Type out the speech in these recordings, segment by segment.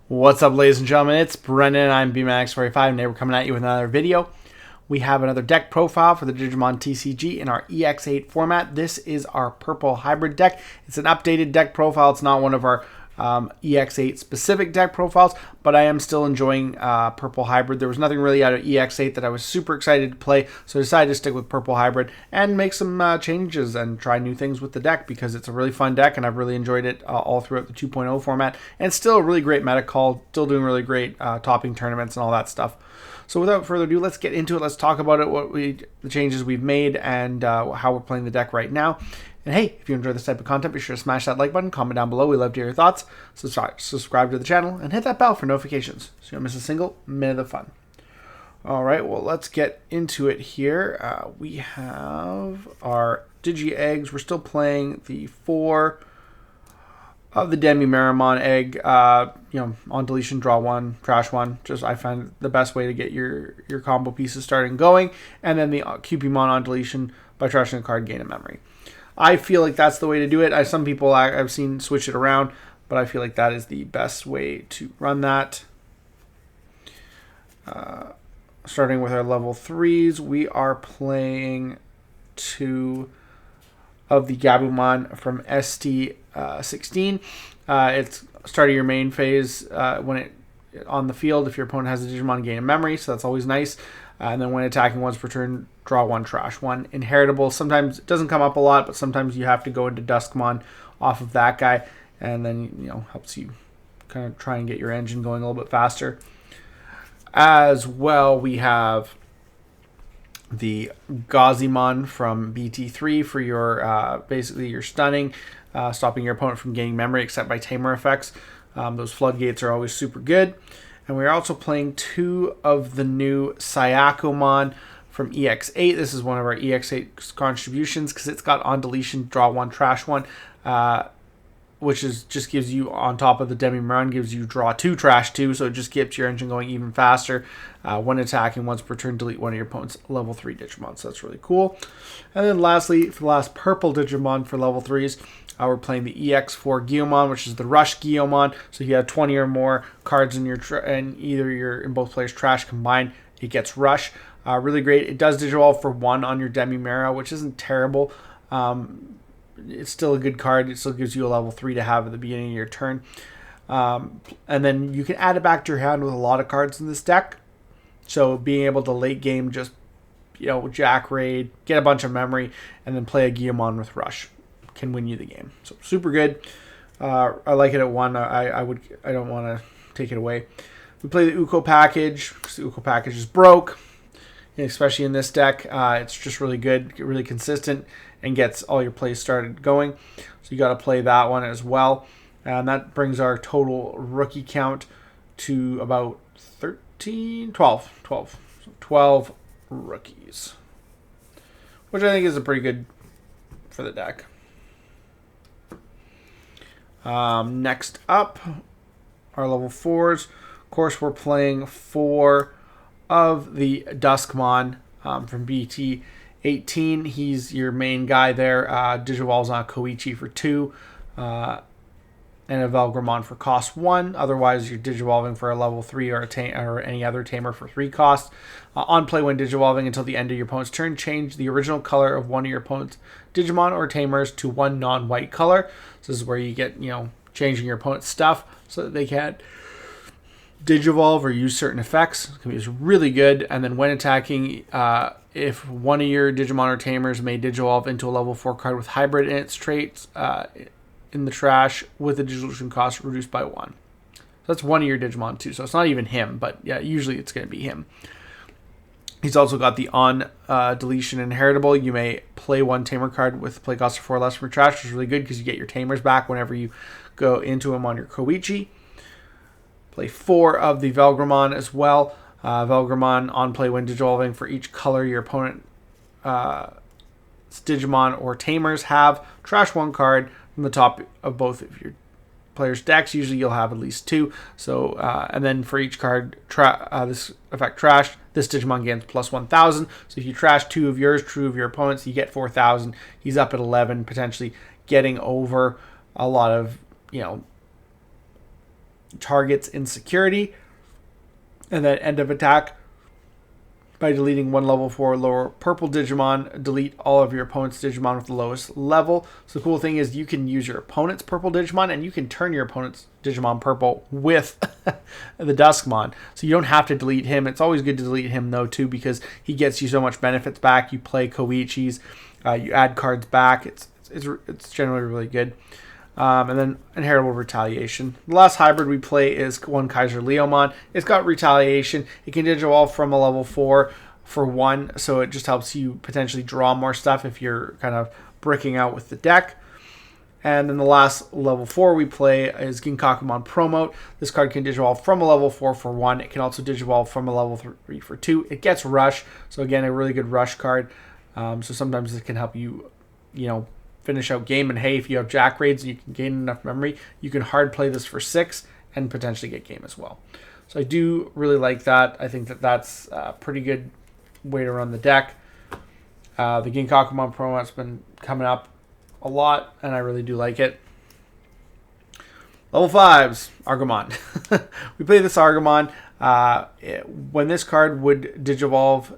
What's up, ladies and gentlemen? It's Brendan. I'm BMAX45, and today we're coming at you with another video. We have another deck profile for the Digimon TCG in our EX8 format. This is our purple hybrid deck. It's an updated deck profile. It's not one of our EX8 specific deck profiles, but I am still enjoying purple hybrid. There was nothing really out of EX8 that I was super excited to play, so I decided to stick with purple hybrid and make some changes and try new things with the deck because it's a really fun deck and I've really enjoyed it all throughout the 2.0 format, and it's still a really great meta call, still doing really great topping tournaments and all that stuff. So without further ado, let's get into it. Let's talk about it, the changes we've made, and how we're playing the deck right now. And hey, if you enjoy this type of content, be sure to smash that like button, comment down below. We love to hear your thoughts. Subscribe to the channel, and hit that bell for notifications so you don't miss a single minute of fun. All right, well, let's get into it here. We have our Digi Eggs. We're still playing the 4 of the Velgramon egg. On deletion, draw 1, trash 1. Just I find the best way to get your combo pieces starting going. And then the Cupimon on deletion, by trashing a card, gain a memory. I feel like that's the way to do it. Some people I've seen switch it around, but I feel like that is the best way to run that. Starting with our level 3s, we are playing 2 of the Gabumon from ST16. It's start of your main phase when it on the field. If your opponent has a Digimon, gain a memory, so that's always nice. And then when attacking once per turn, draw 1, trash 1. Inheritable, sometimes it doesn't come up a lot, but sometimes you have to go into Duskmon off of that guy, and then helps you kind of try and get your engine going a little bit faster. As well, we have the Gazimon from BT3 for your basically your stunning, stopping your opponent from gaining memory except by tamer effects. Those floodgates are always super good. And we're also playing 2 of the new Syakomon from EX8. This is one of our EX8 contributions because it's got on deletion, draw 1, trash 1, which just gives you, on top of the Velgramon, gives you draw 2, trash 2, so it just keeps your engine going even faster. When attacking once per turn, delete one of your opponent's level 3 Digimon, so that's really cool. And then lastly, for the last purple Digimon for level 3s, we're playing the EX4 Guiomon, which is the Rush Guiomon. So if you have 20 or more cards in your in both players' trash combined, it gets Rush. Really great. It does Digivolve for 1 on your Demi-Mera, which isn't terrible. It's still a good card. It still gives you a level 3 to have at the beginning of your turn. And then you can add it back to your hand with a lot of cards in this deck. So being able to late game just Jack Raid, get a bunch of memory, and then play a Guiomon with Rush can win you the game. So super good. I like it at 1. I don't want to take it away. We play the Uko package because the Uko package is broke, especially in this deck. It's just really good, really consistent, and gets all your plays started going. So you got to play that one as well. And that brings our total rookie count to about 12 rookies, which I think is a pretty good for the deck. Next up, our level 4s. Of course, we're playing 4 of the Duskmon from BT18. He's your main guy there. Digivolves on Koichi for 2, and a Velgramon for cost 1. Otherwise, you're Digivolving for a level 3 or any other tamer for 3 costs. On play, when Digivolving until the end of your opponent's turn, change the original color of one of your opponent's Digimon or tamers to one non-white color. So this is where you get, changing your opponent's stuff so that they can't Digivolve or use certain effects. It can be really good. And then when attacking, if one of your Digimon or tamers may Digivolve into a level 4 card with hybrid in its traits in the trash with the dissolution cost reduced by 1. So that's one of your Digimon too. So it's not even him, but yeah, usually it's going to be him. He's also got the on deletion inheritable. You may play 1 tamer card with play cost of 4 less from your trash, which is really good because you get your tamers back whenever you go into him on your Koichi. Play 4 of the Velgramon as well. Velgramon on play when Digivolving for each color your opponent Digimon or tamers have. Trash 1 card from the top of both of your players' decks. Usually you'll have at least 2. So and then for each card this effect trashed, this Digimon gains plus 1,000. So if you trash 2 of yours, 2 of your opponents, you get 4,000. He's up at 11, potentially getting over a lot of target's insecurity. And then end of attack, by deleting one level 4 lower purple Digimon, delete all of your opponent's Digimon with the lowest level. So the cool thing is you can use your opponent's purple Digimon, and you can turn your opponent's Digimon purple with the Duskmon. So you don't have to delete him. It's always good to delete him though too, because he gets you so much benefits back. You play Koichis, you add cards back. It's generally really good. And then Inheritable Retaliation. The last hybrid we play is one Kaiser Leomon. It's got Retaliation. It can Digivolve from a level 4 for 1, so it just helps you potentially draw more stuff if you're kind of bricking out with the deck. And then the last level 4 we play is Ginkakumon Promote. This card can Digivolve from a level 4 for 1. It can also Digivolve from a level 3 for 2. It gets Rush, so again, a really good Rush card. So sometimes it can help you, finish out game. And hey, if you have Jack Raids and you can gain enough memory, you can hard play this for 6 and potentially get game as well. So I do really like that. I think that's a pretty good way to run the deck. The Ginkakumon promo has been coming up a lot, and I really do like it. Level 5s, Argamon. We play this Argamon. When this card would Digivolve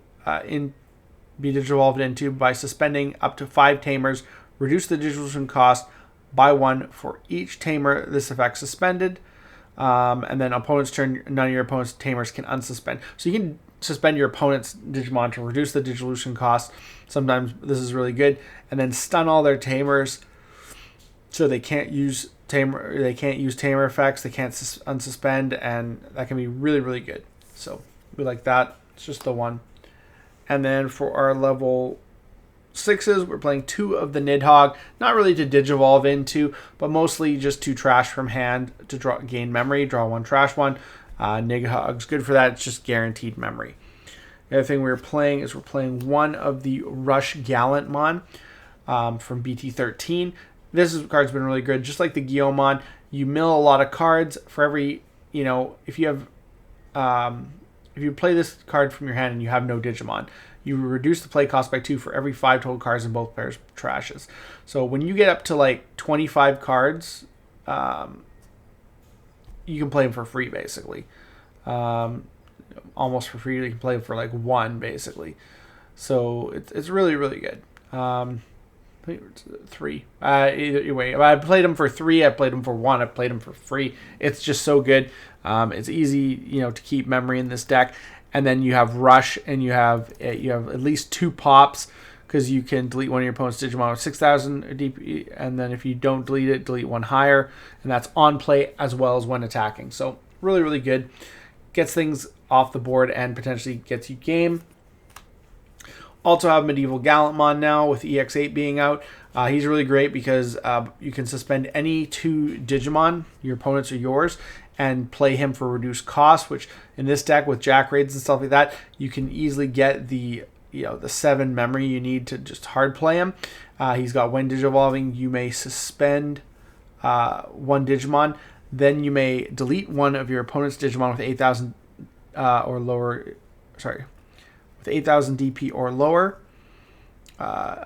be Digivolved into by suspending up to 5 Tamers, reduce the dissolution cost by 1 for each Tamer this effect suspended. And then opponent's turn, none of your opponent's Tamers can unsuspend. So you can suspend your opponent's Digimon to reduce the dissolution cost. Sometimes this is really good. And then stun all their Tamers so they can't use Tamer effects, they can't unsuspend, and that can be really, really good. So we like that. It's just the one. And then for our level 6s, we're playing 2 of the Nidhogg, not really to Digivolve into, but mostly just to trash from hand to gain memory, draw 1, trash 1. Nidhogg's good for that. It's just guaranteed memory. The other thing we're playing is we're playing 1 of the Rush Gallantmon from BT13. This card's been really good. Just like the Guillaumon, you mill a lot of cards for every, if you play this card from your hand and you have no Digimon, you reduce the play cost by 2 for every 5 total cards in both pairs trashes. So when you get up to like 25 cards, you can play them for free, basically. Almost for free. You can play them for like 1, basically. So it's really, really good. 3. Either way, I played them for 3. I played them for 1. I played them for free. It's just so good. It's easy, to keep memory in this deck. And then you have Rush, and you have at least 2 pops, because you can delete one of your opponent's Digimon with 6,000 DP, and then if you don't delete it, delete 1 higher, and that's on play as well as when attacking. So really, really good. Gets things off the board and potentially gets you game. Also have Medieval Gallantmon now with EX8 being out. He's really great because you can suspend any 2 Digimon, your opponent's or yours, and play him for reduced cost, which in this deck with Jack Raids and stuff like that, you can easily get the 7 memory you need to just hard play him. He's got when Digivolving, you may suspend 1 Digimon, then you may delete one of your opponent's Digimon with 8,000 or lower. With 8,000 DP or lower.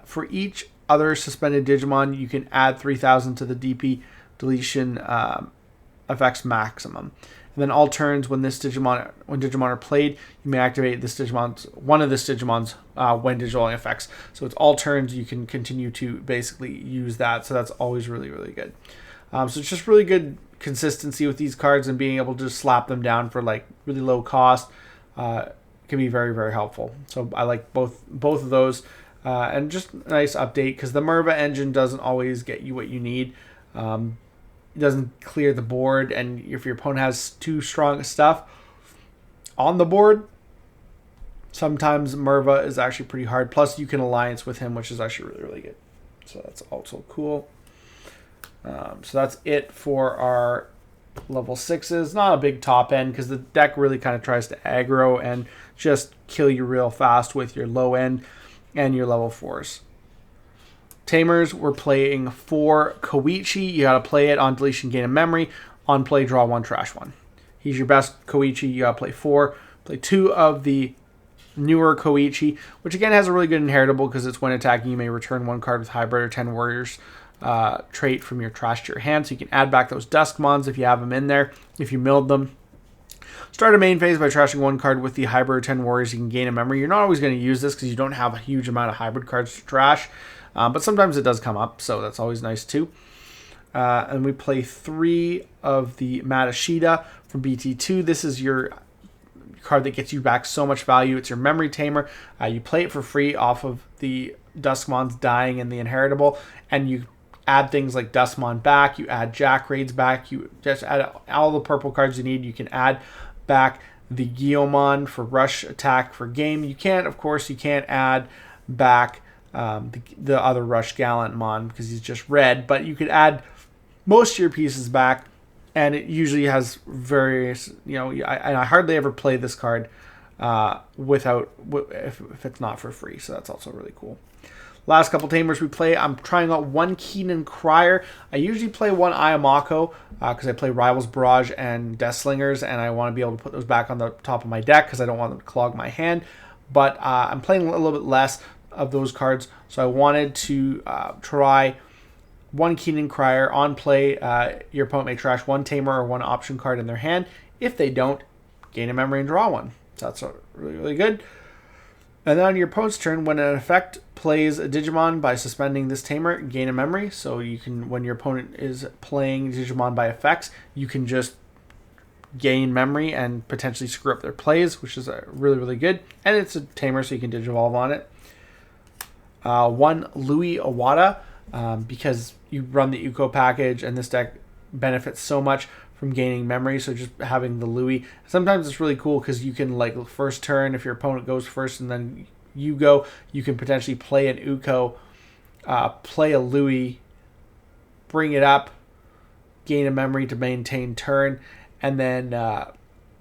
For each other suspended Digimon, you can add 3,000 to the DP deletion effects maximum. And then all turns when Digimon are played, you may activate one of this Digimon's when Digivolving effects. So it's all turns, you can continue to basically use that. So that's always really, really good. So it's just really good consistency with these cards, and being able to just slap them down for like really low cost can be very, very helpful. So I like both of those. And just a nice update, because the Merva engine doesn't always get you what you need. It doesn't clear the board, and if your opponent has too strong stuff on the board, sometimes Merva is actually pretty hard. Plus, you can alliance with him, which is actually really, really good. So that's also cool. So that's it for our level 6s. Not a big top end, because the deck really kind of tries to aggro and just kill you real fast with your low end and your level 4s. Tamers, we're playing 4 Koichi. You gotta play it on deletion, gain a memory. On play, draw 1, trash 1. He's your best Koichi. You gotta play 4. Play 2 of the newer Koichi, which again has a really good inheritable, because it's when attacking, you may return 1 card with hybrid or 10 warriors trait from your trash to your hand. So you can add back those Duskmons if you have them in there, if you milled them. Start a main phase by trashing one card with the hybrid 10 warriors. You can gain a memory. You're not always going to use this because you don't have a huge amount of hybrid cards to trash, but sometimes it does come up, so that's always nice too. And we play 3 of the Matashita from BT2. This is your card that gets you back so much value. It's your memory tamer. You play it for free off of the Duskmon's dying and the inheritable, and you add things like Duskmon back, you add Jack Raids back, you just add all the purple cards you need. You can add back the Guillaumon for rush attack for game. You can't, of course, you can't add back the other Rush Gallantmon because he's just red, but you could add most of your pieces back, and it usually has various, I hardly ever play this card if it's not for free, so that's also really cool. Last couple tamers we play, I'm trying out one Keenan Crier. I usually play one Ayamako because I play Rivals Barrage and Death Slingers, and I want to be able to put those back on the top of my deck because I don't want them to clog my hand. But I'm playing a little bit less of those cards, so I wanted to try one Keenan Crier on play. Your opponent may trash one tamer or one option card in their hand. If they don't, gain a memory and draw one. So that's really, really good. And then on your opponent's turn, when an effect plays a Digimon by suspending this tamer, gain a memory. So you can, when your opponent is playing Digimon by effects, you can just gain memory and potentially screw up their plays, which is really, really good. And it's a tamer, so you can Digivolve on it. One Louis Awada, because you run the Uko package, and this deck benefits so much from gaining memory, so just having the Louis. Sometimes it's really cool because you can, like, first turn, if your opponent goes first and then you go, you can potentially play an Uko, play a Louis, bring it up, gain a memory to maintain turn, and then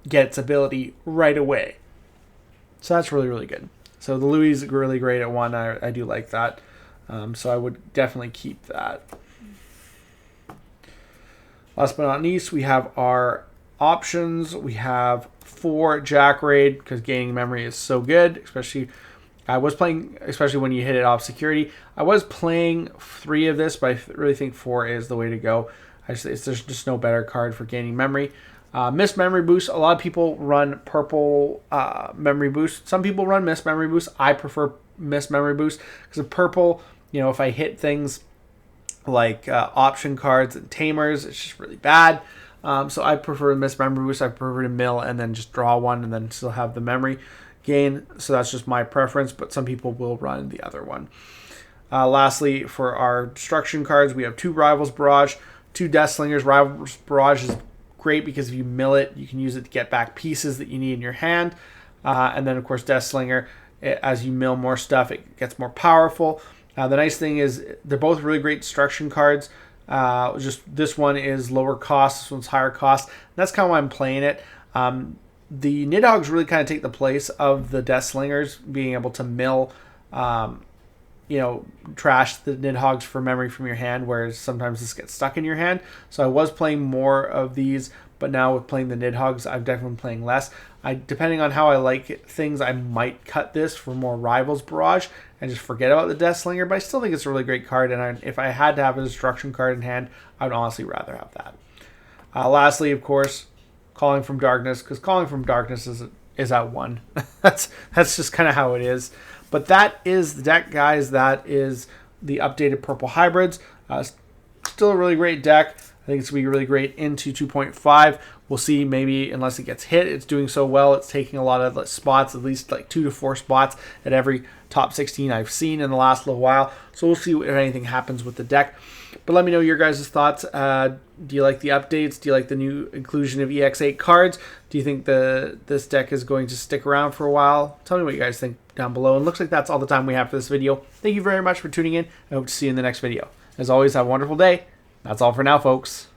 get its ability right away. So that's really, really good. So the Louis is really great at 1. I do like that. So I would definitely keep that. Last but not least, we have our options. We have 4 Jack Raid because gaining memory is so good, especially when you hit it off security. I was playing 3 of this, but I really think 4 is the way to go. There's just no better card for gaining memory. Missed Memory Boost. A lot of people run purple Memory Boost. Some people run Missed Memory Boost. I prefer Missed Memory Boost because of purple, if I hit things like option cards and tamers, it's just really bad. So I prefer Missed Memory Boost. I prefer to mill and then just draw one and then still have the memory gain. So that's just my preference, but some people will run the other one. Lastly, for our destruction cards, we have 2 Rivals Barrage, 2 Death Slingers. Rivals Barrage is great because if you mill it, you can use it to get back pieces that you need in your hand. And then, of course, Death Slinger, as you mill more stuff, it gets more powerful. The nice thing is they're both really great destruction cards. Just this one is lower cost, this one's higher cost. And that's kind of why I'm playing it. The Nidhogg's really kind of take the place of the Death Slingers, being able to mill, trash the Nidhoggs for memory from your hand, whereas sometimes this gets stuck in your hand. So I was playing more of these, but now with playing the Nidhogg's, I'm definitely playing less. Depending on how I like things, I might cut this for more Rivals Barrage and just forget about the Death Slinger, but I still think it's a really great card, and if I had to have a destruction card in hand, I would honestly rather have that. Lastly, of course, Calling from Darkness, because Calling from Darkness is at 1. That's just kind of how it is. But that is the deck, guys. That is the updated Purple Hybrids. Still a really great deck. I think it's going to be really great into 2.5. We'll see, maybe, unless it gets hit. It's doing so well. It's taking a lot of spots, at least like 2 to 4 spots at every top 16 I've seen in the last little while. So we'll see if anything happens with the deck. But let me know your guys' thoughts. Do you like the updates? Do you like the new inclusion of EX8 cards? Do you think this deck is going to stick around for a while? Tell me what you guys think down below. And looks like that's all the time we have for this video. Thank you very much for tuning in. I hope to see you in the next video. As always, have a wonderful day. That's all for now, folks.